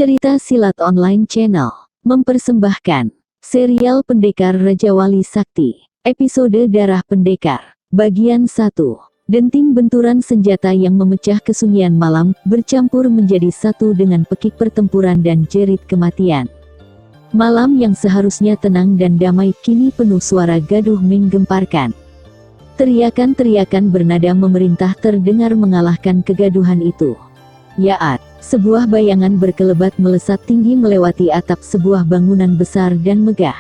Cerita Silat Online Channel mempersembahkan serial Pendekar Raja Wali Sakti, episode Darah Pendekar, bagian 1. Denting benturan senjata yang memecah kesunyian malam, bercampur menjadi satu dengan pekik pertempuran dan jerit kematian. Malam yang seharusnya tenang dan damai kini penuh suara gaduh menggemparkan. Teriakan-teriakan bernada memerintah terdengar mengalahkan kegaduhan itu. Yaat, sebuah bayangan berkelebat melesat tinggi melewati atap sebuah bangunan besar dan megah.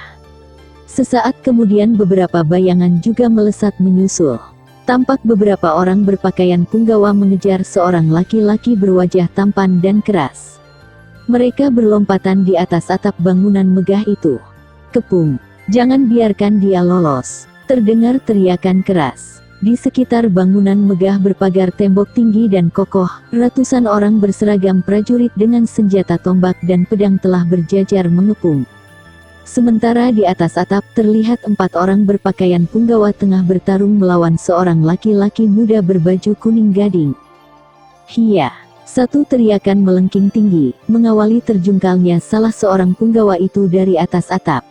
Sesaat kemudian beberapa bayangan juga melesat menyusul. Tampak beberapa orang berpakaian punggawa mengejar seorang laki-laki berwajah tampan dan keras. Mereka berlompatan di atas atap bangunan megah itu. "Kepung, jangan biarkan dia lolos!" Terdengar teriakan keras. Di sekitar bangunan megah berpagar tembok tinggi dan kokoh, ratusan orang berseragam prajurit dengan senjata tombak dan pedang telah berjajar mengepung. Sementara di atas atap terlihat 4 orang berpakaian punggawa tengah bertarung melawan seorang laki-laki muda berbaju kuning gading. "Hiya!" Satu teriakan melengking tinggi, mengawali terjungkalnya salah seorang punggawa itu dari atas atap.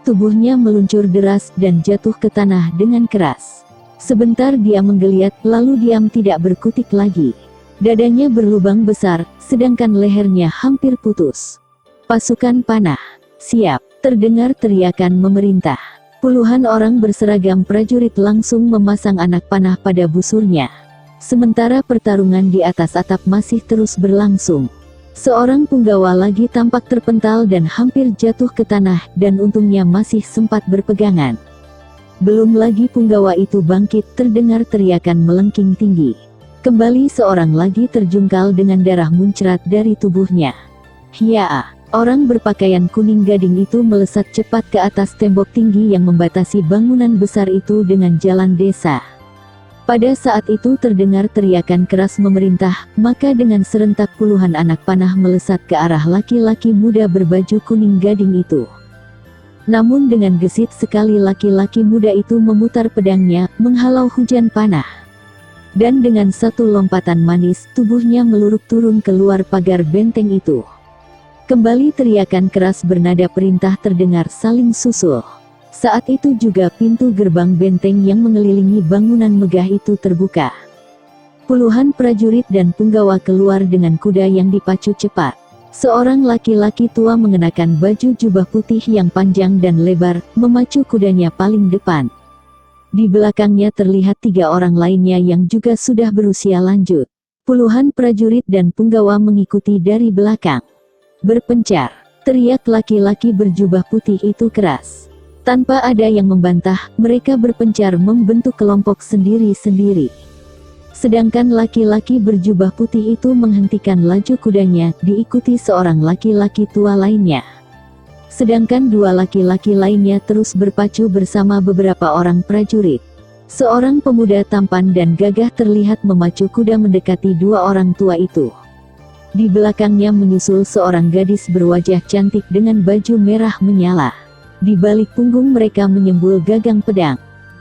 Tubuhnya meluncur deras dan jatuh ke tanah dengan keras. Sebentar dia menggeliat, lalu diam tidak berkutik lagi. Dadanya berlubang besar, sedangkan lehernya hampir putus. "Pasukan panah, siap!" Terdengar teriakan memerintah. Puluhan orang berseragam prajurit langsung memasang anak panah pada busurnya. Sementara pertarungan di atas atap masih terus berlangsung. Seorang punggawa lagi tampak terpental dan hampir jatuh ke tanah, dan untungnya masih sempat berpegangan. Belum lagi punggawa itu bangkit, terdengar teriakan melengking tinggi. Kembali seorang lagi terjungkal dengan darah muncrat dari tubuhnya. "Hiya!" Orang berpakaian kuning gading itu melesat cepat ke atas tembok tinggi yang membatasi bangunan besar itu dengan jalan desa. Pada saat itu terdengar teriakan keras memerintah, maka dengan serentak puluhan anak panah melesat ke arah laki-laki muda berbaju kuning gading itu. Namun dengan gesit sekali laki-laki muda itu memutar pedangnya, menghalau hujan panah. Dan dengan satu lompatan manis, tubuhnya meluruk turun keluar pagar benteng itu. Kembali teriakan keras bernada perintah terdengar saling susul. Saat itu juga pintu gerbang benteng yang mengelilingi bangunan megah itu terbuka. Puluhan prajurit dan punggawa keluar dengan kuda yang dipacu cepat. Seorang laki-laki tua mengenakan baju jubah putih yang panjang dan lebar, memacu kudanya paling depan. Di belakangnya terlihat 3 orang lainnya yang juga sudah berusia lanjut. Puluhan prajurit dan punggawa mengikuti dari belakang. "Berpencar!" teriak laki-laki berjubah putih itu keras. Tanpa ada yang membantah, mereka berpencar membentuk kelompok sendiri-sendiri. Sedangkan laki-laki berjubah putih itu menghentikan laju kudanya, diikuti seorang laki-laki tua lainnya. Sedangkan 2 laki-laki lainnya terus berpacu bersama beberapa orang prajurit. Seorang pemuda tampan dan gagah terlihat memacu kuda mendekati 2 orang tua itu. Di belakangnya menyusul seorang gadis berwajah cantik dengan baju merah menyala. Di balik punggung mereka menyembul gagang pedang.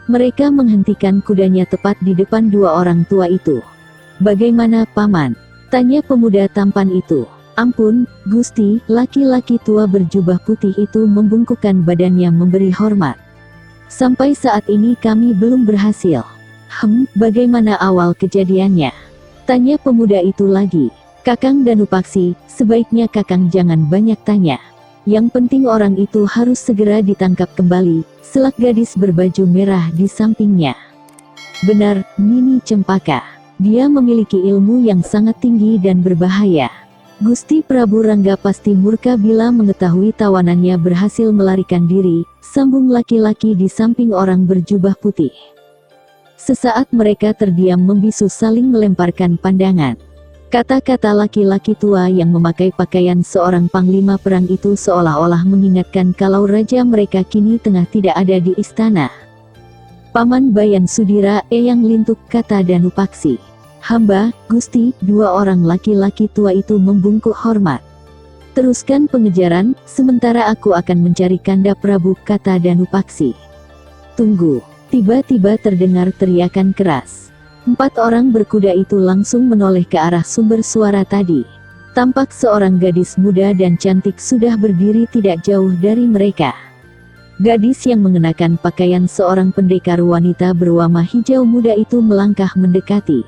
Mereka menghentikan kudanya tepat di depan 2 orang tua itu. "Bagaimana, Paman?" tanya pemuda tampan itu. "Ampun, Gusti," laki-laki tua berjubah putih itu membungkukkan badannya memberi hormat. "Sampai saat ini kami belum berhasil." Bagaimana awal kejadiannya?" tanya pemuda itu lagi. "Kakang Danupaksi, sebaiknya Kakang jangan banyak tanya. Yang penting orang itu harus segera ditangkap kembali," selak gadis berbaju merah di sampingnya. "Benar, Nini Cempaka. Dia memiliki ilmu yang sangat tinggi dan berbahaya. Gusti Prabu Rangga pasti murka bila mengetahui tawanannya berhasil melarikan diri," sambung laki-laki di samping orang berjubah putih. Sesaat mereka terdiam membisu saling melemparkan pandangan. Kata-kata laki-laki tua yang memakai pakaian seorang panglima perang itu seolah-olah mengingatkan kalau raja mereka kini tengah tidak ada di istana. "Paman Bayan Sudira, Eyang Lintuk," kata Danupaksi. "Hamba, Gusti," 2 orang laki-laki tua itu membungkuk hormat. "Teruskan pengejaran, sementara aku akan mencari Kanda Prabu," kata Danupaksi. "Tunggu!" Tiba-tiba terdengar teriakan keras. 4 orang berkuda itu langsung menoleh ke arah sumber suara tadi. Tampak seorang gadis muda dan cantik sudah berdiri tidak jauh dari mereka. Gadis yang mengenakan pakaian seorang pendekar wanita berwarna hijau muda itu melangkah mendekati.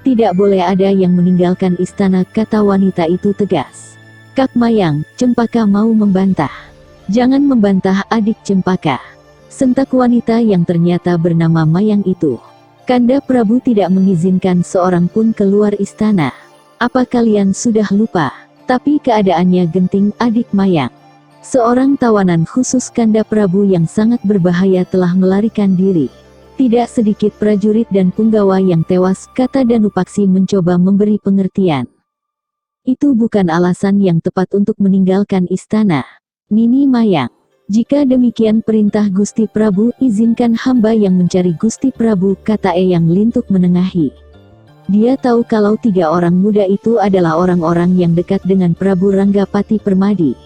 Tidak boleh ada yang meninggalkan istana, kata wanita itu tegas. Kak Mayang, Cempaka mau membantah. Jangan membantah adik Cempaka, sentak wanita yang ternyata bernama Mayang itu. Kanda Prabu tidak mengizinkan seorang pun keluar istana. Apa kalian sudah lupa? Tapi keadaannya genting adik Mayang. Seorang tawanan khusus Kanda Prabu yang sangat berbahaya telah melarikan diri. Tidak sedikit prajurit dan punggawa yang tewas, kata Danupaksi mencoba memberi pengertian. Itu bukan alasan yang tepat untuk meninggalkan istana, Nini Mayang. Jika demikian perintah Gusti Prabu, izinkan hamba yang mencari Gusti Prabu, kata Eyang Lintuk menengahi. Dia tahu kalau 3 orang muda itu adalah orang-orang yang dekat dengan Prabu Ranggapati Permadi.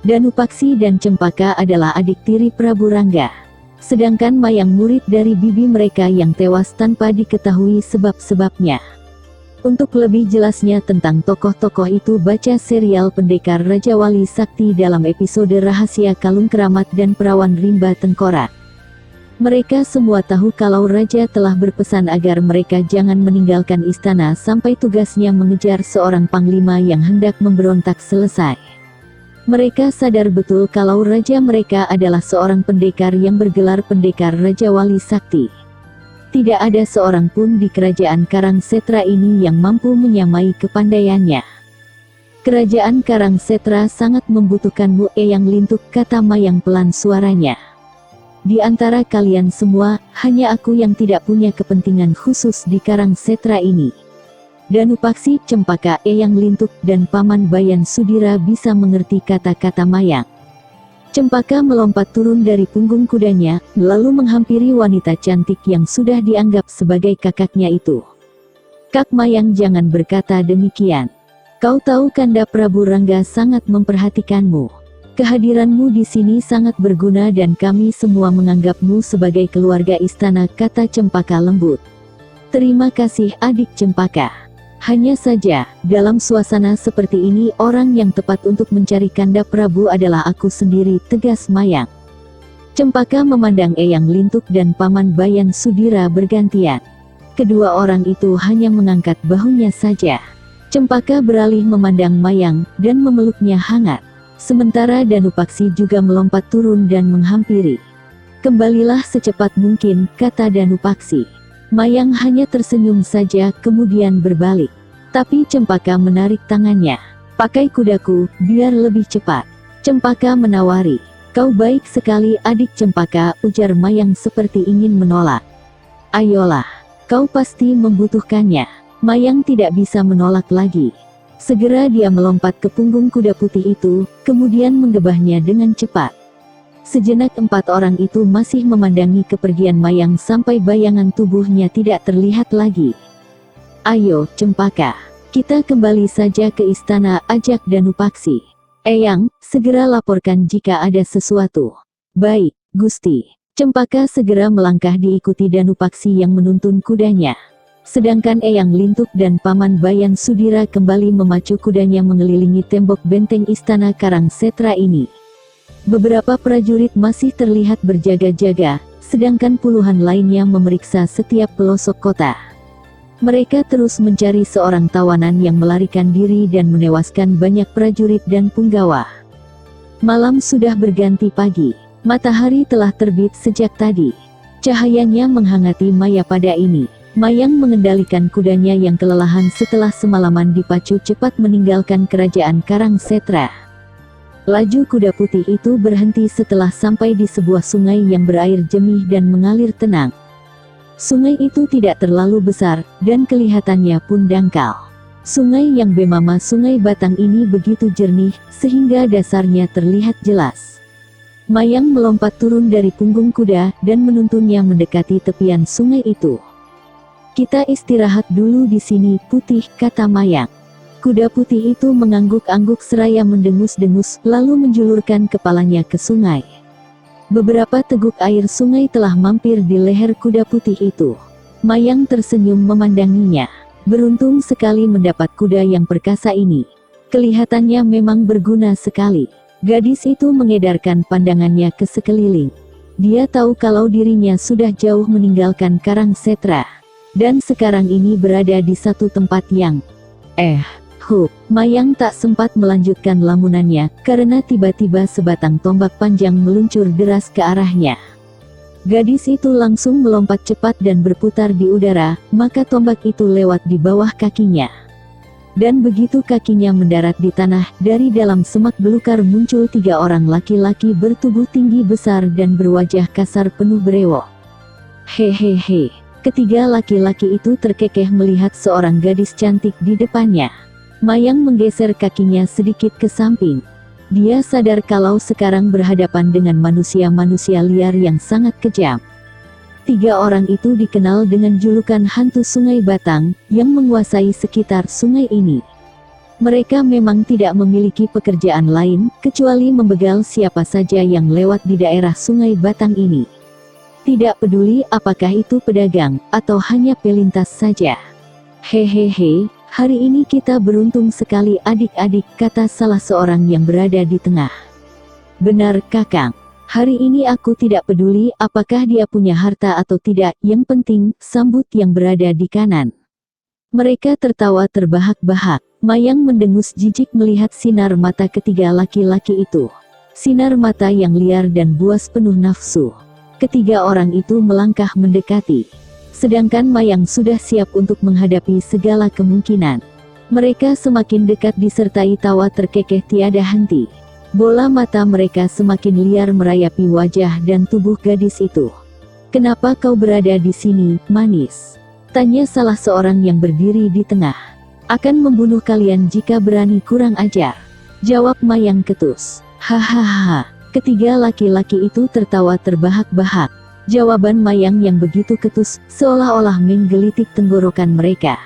Danupaksi dan Cempaka adalah adik tiri Prabu Rangga. Sedangkan Mayang murid dari bibi mereka yang tewas tanpa diketahui sebab-sebabnya. Untuk lebih jelasnya tentang tokoh-tokoh itu, baca serial Pendekar Raja Wali Sakti dalam episode Rahasia Kalung Keramat dan Perawan Rimba Tengkorak. Mereka semua tahu kalau Raja telah berpesan agar mereka jangan meninggalkan istana sampai tugasnya mengejar seorang panglima yang hendak memberontak selesai. Mereka sadar betul kalau Raja mereka adalah seorang pendekar yang bergelar Pendekar Raja Wali Sakti. Tidak ada seorang pun di kerajaan Karangsetra ini yang mampu menyamai kepandaiannya. Kerajaan Karangsetra sangat membutuhkanmu, Eyang Lintuk, kata Mayang pelan suaranya. Di antara kalian semua, hanya aku yang tidak punya kepentingan khusus di Karangsetra ini. Danupaksi, Cempaka, Eyang Lintuk, dan Paman Bayan Sudira bisa mengerti kata-kata Mayang. Cempaka melompat turun dari punggung kudanya, lalu menghampiri wanita cantik yang sudah dianggap sebagai kakaknya itu. Kak Mayang, jangan berkata demikian. Kau tahu Kanda Prabu Rangga sangat memperhatikanmu. Kehadiranmu di sini sangat berguna dan kami semua menganggapmu sebagai keluarga istana, kata Cempaka lembut. Terima kasih adik Cempaka. Hanya saja, dalam suasana seperti ini orang yang tepat untuk mencari Kanda Prabu adalah aku sendiri, tegas Mayang. Cempaka memandang Eyang Lintuk dan Paman Bayan Sudira bergantian. Kedua orang itu hanya mengangkat bahunya saja. Cempaka beralih memandang Mayang dan memeluknya hangat. Sementara Danupaksi juga melompat turun dan menghampiri. Kembalilah secepat mungkin, kata Danupaksi. Mayang hanya tersenyum saja kemudian berbalik. Tapi Cempaka menarik tangannya. Pakai kudaku, biar lebih cepat. Cempaka menawari. Kau baik sekali adik Cempaka, ujar Mayang seperti ingin menolak. Ayolah, kau pasti membutuhkannya. Mayang tidak bisa menolak lagi. Segera dia melompat ke punggung kuda putih itu, kemudian menggebahnya dengan cepat. Sejenak 4 orang itu masih memandangi kepergian Mayang sampai bayangan tubuhnya tidak terlihat lagi. Ayo, Cempaka, kita kembali saja ke istana, ajak Danupaksi. Eyang, segera laporkan jika ada sesuatu. Baik, Gusti. Cempaka segera melangkah diikuti Danupaksi yang menuntun kudanya. Sedangkan Eyang Lintuk dan Paman Bayan Sudira kembali memacu kudanya mengelilingi tembok benteng istana Karangsetra ini. Beberapa prajurit masih terlihat berjaga-jaga, sedangkan puluhan lainnya memeriksa setiap pelosok kota. Mereka terus mencari seorang tawanan yang melarikan diri dan menewaskan banyak prajurit dan punggawa. Malam sudah berganti pagi. Matahari telah terbit sejak tadi. Cahayanya menghangati Mayapada ini. Mayang mengendalikan kudanya yang kelelahan setelah semalaman dipacu cepat meninggalkan kerajaan Karangsetra. Laju kuda putih itu berhenti setelah sampai di sebuah sungai yang berair jernih dan mengalir tenang. Sungai itu tidak terlalu besar, dan kelihatannya pun dangkal. Sungai yang bernama Sungai Batang ini begitu jernih, sehingga dasarnya terlihat jelas. Mayang melompat turun dari punggung kuda, dan menuntunnya mendekati tepian sungai itu. Kita istirahat dulu di sini, Putih, kata Mayang. Kuda putih itu mengangguk-angguk seraya mendengus-dengus, lalu menjulurkan kepalanya ke sungai. Beberapa teguk air sungai telah mampir di leher kuda putih itu. Mayang tersenyum memandanginya. Beruntung sekali mendapat kuda yang perkasa ini. Kelihatannya memang berguna sekali. Gadis itu mengedarkan pandangannya ke sekeliling. Dia tahu kalau dirinya sudah jauh meninggalkan Karangsetra, dan sekarang ini berada di satu tempat yang Mayang tak sempat melanjutkan lamunannya, karena tiba-tiba sebatang tombak panjang meluncur deras ke arahnya. Gadis itu langsung melompat cepat dan berputar di udara, maka tombak itu lewat di bawah kakinya. Dan begitu kakinya mendarat di tanah, dari dalam semak belukar muncul 3 orang laki-laki bertubuh tinggi besar dan berwajah kasar penuh brewok. Hehehe. Ketiga laki-laki itu terkekeh melihat seorang gadis cantik di depannya. Mayang menggeser kakinya sedikit ke samping. Dia sadar kalau sekarang berhadapan dengan manusia-manusia liar yang sangat kejam. 3 orang itu dikenal dengan julukan hantu Sungai Batang, yang menguasai sekitar sungai ini. Mereka memang tidak memiliki pekerjaan lain, kecuali membegal siapa saja yang lewat di daerah Sungai Batang ini. Tidak peduli apakah itu pedagang, atau hanya pelintas saja. Hehehe, hari ini kita beruntung sekali adik-adik, kata salah seorang yang berada di tengah. Benar Kakang. Hari ini aku tidak peduli apakah dia punya harta atau tidak, yang penting, sambut yang berada di kanan. Mereka tertawa terbahak-bahak. Mayang mendengus jijik melihat sinar mata ketiga laki-laki itu. Sinar mata yang liar dan buas penuh nafsu. Ketiga orang itu melangkah mendekati. Sedangkan Mayang sudah siap untuk menghadapi segala kemungkinan. Mereka semakin dekat disertai tawa terkekeh tiada henti. Bola mata mereka semakin liar merayapi wajah dan tubuh gadis itu. Kenapa kau berada di sini, manis? Tanya salah seorang yang berdiri di tengah. Akan membunuh kalian jika berani, kurang ajar. Jawab Mayang ketus. Hahaha. Ketiga laki-laki itu tertawa terbahak-bahak. Jawaban Mayang yang begitu ketus, seolah-olah menggelitik tenggorokan mereka.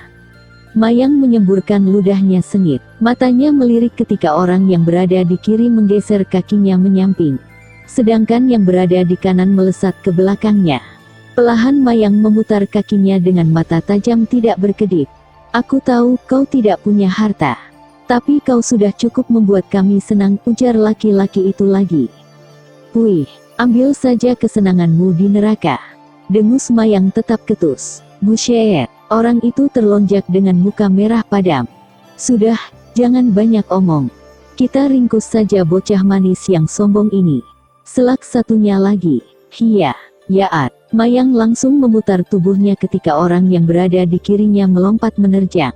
Mayang menyemburkan ludahnya sengit. Matanya melirik ketika orang yang berada di kiri menggeser kakinya menyamping. Sedangkan yang berada di kanan melesat ke belakangnya. Pelahan Mayang memutar kakinya dengan mata tajam tidak berkedip. Aku tahu kau tidak punya harta. Tapi kau sudah cukup membuat kami senang, ujar laki-laki itu lagi. Puih, ambil saja kesenanganmu di neraka. Dengus Mayang tetap ketus. Busyet. Orang itu terlonjak dengan muka merah padam. Sudah, jangan banyak omong. Kita ringkus saja bocah manis yang sombong ini. Selak satunya lagi. Hiya, yaat. Mayang langsung memutar tubuhnya ketika orang yang berada di kirinya melompat menerjang.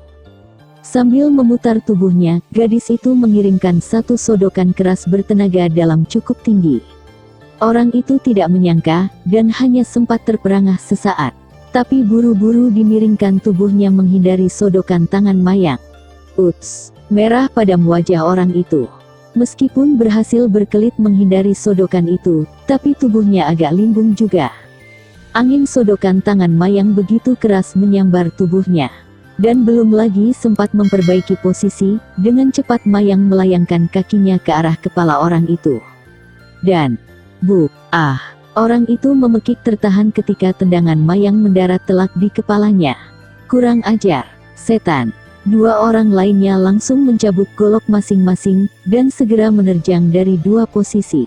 Sambil memutar tubuhnya, gadis itu mengirimkan satu sodokan keras bertenaga dalam cukup tinggi. Orang itu tidak menyangka, dan hanya sempat terperangah sesaat. Tapi buru-buru dimiringkan tubuhnya menghindari sodokan tangan Mayang. Uts, merah padam wajah orang itu. Meskipun berhasil berkelit menghindari sodokan itu, tapi tubuhnya agak limbung juga. Angin sodokan tangan Mayang begitu keras menyambar tubuhnya. Dan belum lagi sempat memperbaiki posisi, dengan cepat Mayang melayangkan kakinya ke arah kepala orang itu. Dan, orang itu memekik tertahan ketika tendangan Mayang mendarat telak di kepalanya. Kurang ajar, setan. 2 orang lainnya langsung mencabut golok masing-masing, dan segera menerjang dari 2 posisi.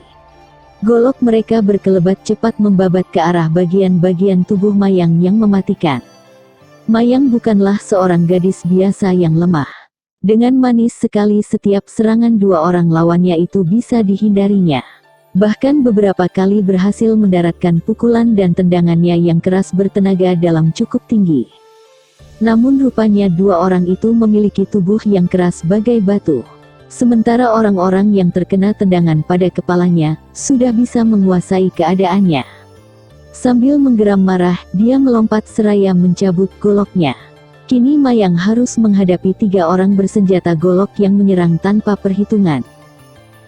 Golok mereka berkelebat cepat membabat ke arah bagian-bagian tubuh Mayang yang mematikan. Mayang bukanlah seorang gadis biasa yang lemah. Dengan manis sekali setiap serangan 2 orang lawannya itu bisa dihindarinya. Bahkan beberapa kali berhasil mendaratkan pukulan dan tendangannya yang keras bertenaga dalam cukup tinggi. Namun rupanya 2 orang itu memiliki tubuh yang keras bagai batu. Sementara orang-orang yang terkena tendangan pada kepalanya, sudah bisa menguasai keadaannya. Sambil menggeram marah, dia melompat seraya mencabut goloknya. Kini Mayang harus menghadapi 3 orang bersenjata golok yang menyerang tanpa perhitungan.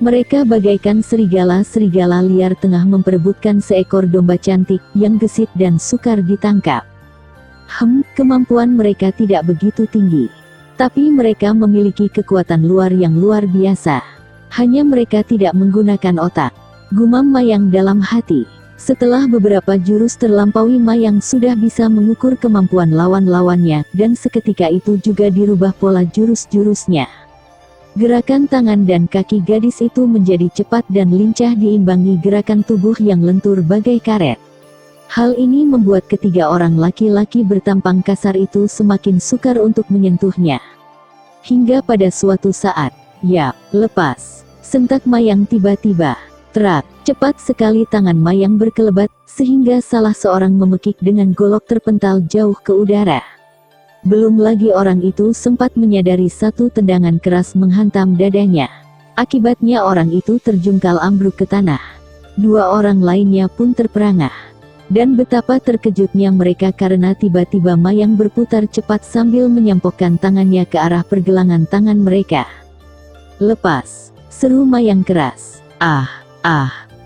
Mereka bagaikan serigala-serigala liar tengah memperebutkan seekor domba cantik, yang gesit dan sukar ditangkap. Kemampuan mereka tidak begitu tinggi. Tapi mereka memiliki kekuatan luar yang luar biasa. Hanya mereka tidak menggunakan otak. Gumam Mayang dalam hati. Setelah beberapa jurus terlampaui, Mayang sudah bisa mengukur kemampuan lawan-lawannya, dan seketika itu juga dirubah pola jurus-jurusnya. Gerakan tangan dan kaki gadis itu menjadi cepat dan lincah diimbangi gerakan tubuh yang lentur bagai karet. Hal ini membuat ketiga orang laki-laki bertampang kasar itu semakin sukar untuk menyentuhnya. Hingga pada suatu saat, "Yap, lepas!" sentak Mayang tiba-tiba. Terak, cepat sekali tangan Mayang berkelebat, sehingga salah seorang memekik dengan golok terpental jauh ke udara. Belum lagi orang itu sempat menyadari satu tendangan keras menghantam dadanya. Akibatnya orang itu terjungkal ambruk ke tanah. Dua orang lainnya pun terperangah. Dan betapa terkejutnya mereka karena tiba-tiba Mayang berputar cepat sambil menyampokkan tangannya ke arah pergelangan tangan mereka. "Lepas!" seru Mayang keras. "Ah!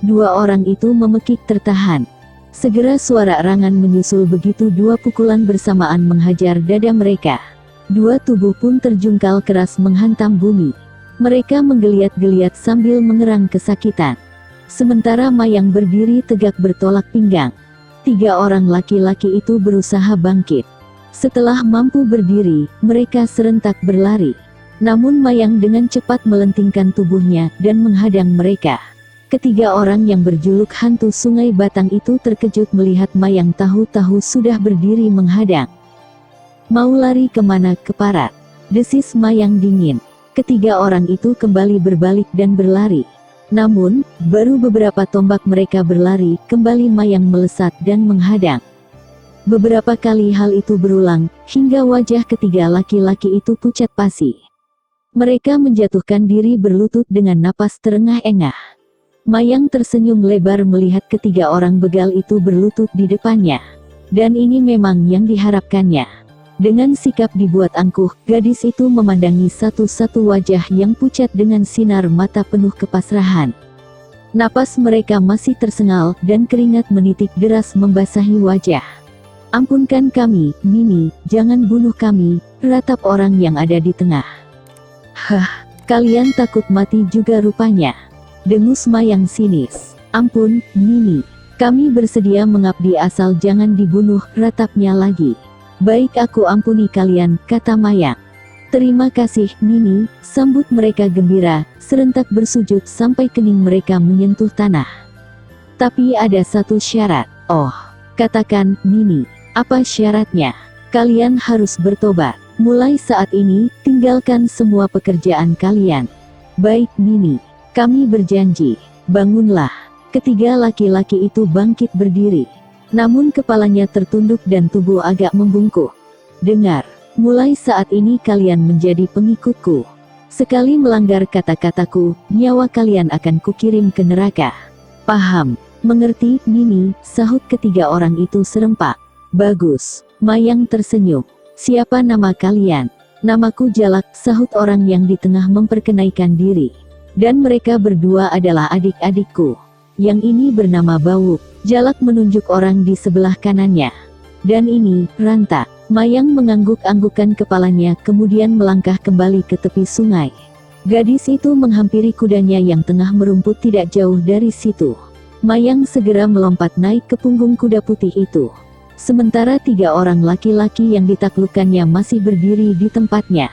Dua orang itu memekik tertahan. Segera suara erangan menyusul, begitu dua pukulan bersamaan menghajar dada mereka. Dua tubuh pun terjungkal keras menghantam bumi. Mereka menggeliat-geliat sambil mengerang kesakitan. Sementara Mayang berdiri tegak bertolak pinggang. Tiga orang laki-laki itu berusaha bangkit. Setelah mampu berdiri, mereka serentak berlari. Namun Mayang dengan cepat melentingkan tubuhnya dan menghadang mereka. Ketiga orang yang berjuluk hantu Sungai Batang itu terkejut melihat Mayang tahu-tahu sudah berdiri menghadang. "Mau lari kemana, keparat?" desis Mayang dingin. Ketiga orang itu kembali berbalik dan berlari. Namun, baru beberapa tombak mereka berlari, kembali Mayang melesat dan menghadang. Beberapa kali hal itu berulang, hingga wajah ketiga laki-laki itu pucat pasi. Mereka menjatuhkan diri berlutut dengan napas terengah-engah. Mayang tersenyum lebar melihat ketiga orang begal itu berlutut di depannya. Dan ini memang yang diharapkannya. Dengan sikap dibuat angkuh, gadis itu memandangi satu-satu wajah yang pucat dengan sinar mata penuh kepasrahan. Napas mereka masih tersengal, dan keringat menitik deras membasahi wajah. "Ampunkan kami, Nini, jangan bunuh kami," ratap orang yang ada di tengah. "Hah, kalian takut mati juga rupanya," dengus Mayang sinis. "Ampun, Nini, kami bersedia mengabdi asal jangan dibunuh," ratapnya lagi. "Baik, aku ampuni kalian," kata Mayang. "Terima kasih, Nini," sambut mereka gembira, serentak bersujud sampai kening mereka menyentuh tanah. "Tapi ada satu syarat." "Oh, katakan, Nini, apa syaratnya?" "Kalian harus bertobat. Mulai saat ini, tinggalkan semua pekerjaan kalian." "Baik, Nini. Kami berjanji." "Bangunlah." Ketiga laki-laki itu bangkit berdiri. Namun kepalanya tertunduk dan tubuh agak membungkuk. "Dengar, mulai saat ini kalian menjadi pengikutku. Sekali melanggar kata-kataku, nyawa kalian akan kukirim ke neraka." "Paham, mengerti, Nini," sahut ketiga orang itu serempak. "Bagus." Mayang tersenyum. "Siapa nama kalian?" "Namaku Jalak," sahut orang yang di tengah memperkenalkan diri. "Dan mereka berdua adalah adik-adikku. Yang ini bernama Bawuk." Jalak menunjuk orang di sebelah kanannya. "Dan ini, Ranta." Mayang mengangguk-anggukkan kepalanya kemudian melangkah kembali ke tepi sungai. Gadis itu menghampiri kudanya yang tengah merumput tidak jauh dari situ. Mayang segera melompat naik ke punggung kuda putih itu. Sementara tiga orang laki-laki yang ditaklukkannya masih berdiri di tempatnya.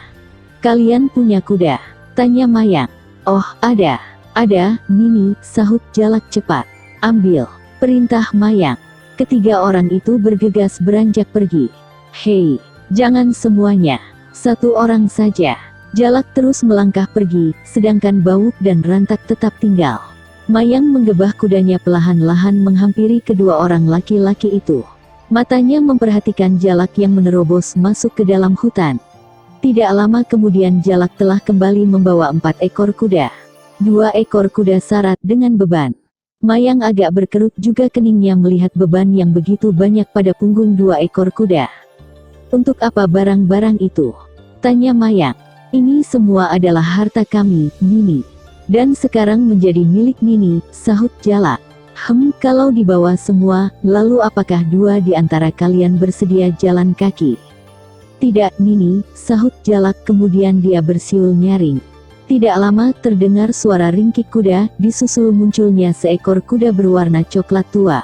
"Kalian punya kuda?" tanya Mayang. "Oh, ada, Nini," sahut Jalak cepat. "Ambil," perintah Mayang. Ketiga orang itu bergegas beranjak pergi. "Hei, jangan semuanya. Satu orang saja." Jalak terus melangkah pergi, sedangkan Bawuk dan Rantak tetap tinggal. Mayang menggebah kudanya perlahan-lahan menghampiri kedua orang laki-laki itu. Matanya memperhatikan Jalak yang menerobos masuk ke dalam hutan. Tidak lama kemudian Jalak telah kembali membawa 4 ekor kuda. 2 ekor kuda syarat dengan beban. Mayang agak berkerut juga keningnya melihat beban yang begitu banyak pada punggung 2 ekor kuda. "Untuk apa barang-barang itu?" tanya Mayang. "Ini semua adalah harta kami, Nini. Dan sekarang menjadi milik Nini," sahut Jalak. Kalau dibawa semua, lalu apakah 2 di antara kalian bersedia jalan kaki?" "Tidak, Nini," sahut Jalak kemudian dia bersiul nyaring. Tidak lama terdengar suara ringkik kuda, disusul munculnya seekor kuda berwarna coklat tua.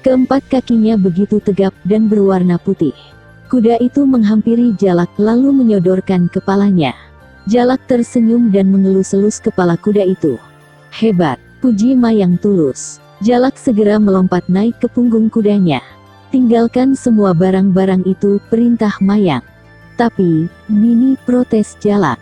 Keempat kakinya begitu tegap dan berwarna putih. Kuda itu menghampiri Jalak lalu menyodorkan kepalanya. Jalak tersenyum dan mengelus-elus kepala kuda itu. Hebat, puji Mayang tulus. Jalak segera melompat naik ke punggung kudanya. Tinggalkan semua barang-barang itu, perintah Mayang. Tapi, Nini, protes Jalak.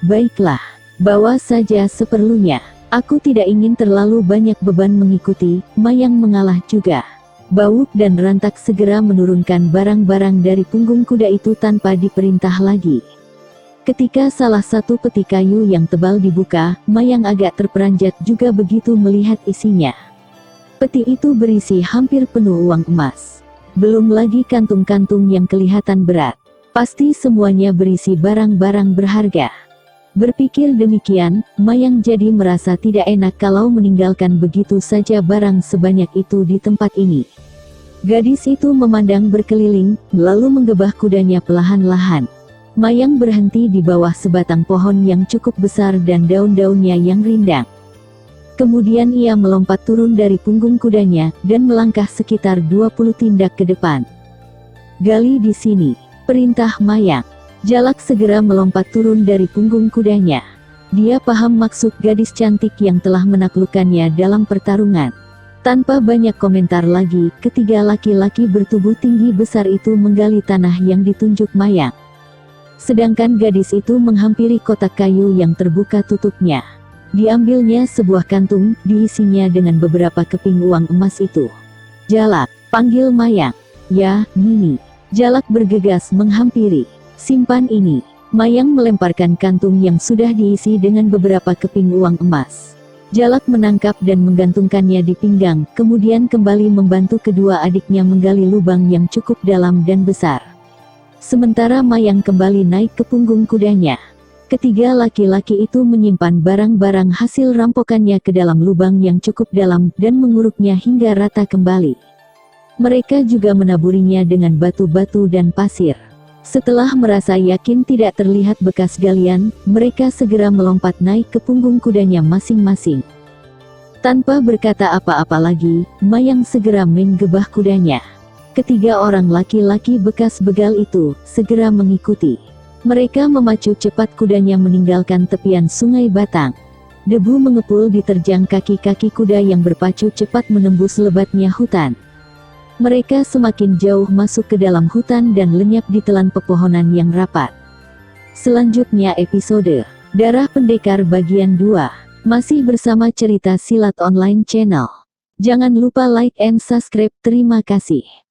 Baiklah. Bawa saja seperlunya. Aku tidak ingin terlalu banyak beban mengikuti. Mayang mengalah juga. Bawuk dan Rantak segera menurunkan barang-barang dari punggung kuda itu tanpa diperintah lagi. Ketika salah satu peti kayu yang tebal dibuka, Mayang agak terperanjat juga begitu melihat isinya. Peti itu berisi hampir penuh uang emas. Belum lagi kantung-kantung yang kelihatan berat. Pasti semuanya berisi barang-barang berharga. Berpikir demikian, Mayang jadi merasa tidak enak kalau meninggalkan begitu saja barang sebanyak itu di tempat ini. Gadis itu memandang berkeliling, lalu menggebah kudanya perlahan-lahan. Mayang berhenti di bawah sebatang pohon yang cukup besar dan daun-daunnya yang rindang. Kemudian ia melompat turun dari punggung kudanya, dan melangkah sekitar 20 tindak ke depan. Gali di sini, perintah Mayang. Jalak segera melompat turun dari punggung kudanya. Dia paham maksud gadis cantik yang telah menaklukkannya dalam pertarungan. Tanpa banyak komentar lagi, ketiga laki-laki bertubuh tinggi besar itu menggali tanah yang ditunjuk Mayang. Sedangkan gadis itu menghampiri kotak kayu yang terbuka tutupnya. Diambilnya sebuah kantung, diisinya dengan beberapa keping uang emas itu. Jalak, panggil Mayang. Ya, Nini. Jalak bergegas menghampiri. Simpan ini. Mayang melemparkan kantung yang sudah diisi dengan beberapa keping uang emas. Jalak menangkap dan menggantungkannya di pinggang, kemudian kembali membantu kedua adiknya menggali lubang yang cukup dalam dan besar. Sementara Mayang kembali naik ke punggung kudanya. Ketiga laki-laki itu menyimpan barang-barang hasil rampokannya ke dalam lubang yang cukup dalam dan menguruknya hingga rata kembali. Mereka juga menaburinya dengan batu-batu dan pasir. Setelah merasa yakin tidak terlihat bekas galian, mereka segera melompat naik ke punggung kudanya masing-masing. Tanpa berkata apa-apa lagi, Mayang segera menggebah kudanya. Ketiga orang laki-laki bekas begal itu segera mengikuti. Mereka memacu cepat kudanya meninggalkan tepian sungai Batang. Debu mengepul diterjang kaki-kaki kuda yang berpacu cepat menembus lebatnya hutan. Mereka semakin jauh masuk ke dalam hutan dan lenyap di telan pepohonan yang rapat. Selanjutnya episode Darah Pendekar bagian 2. Masih bersama cerita silat online channel. Jangan lupa like and subscribe. Terima kasih.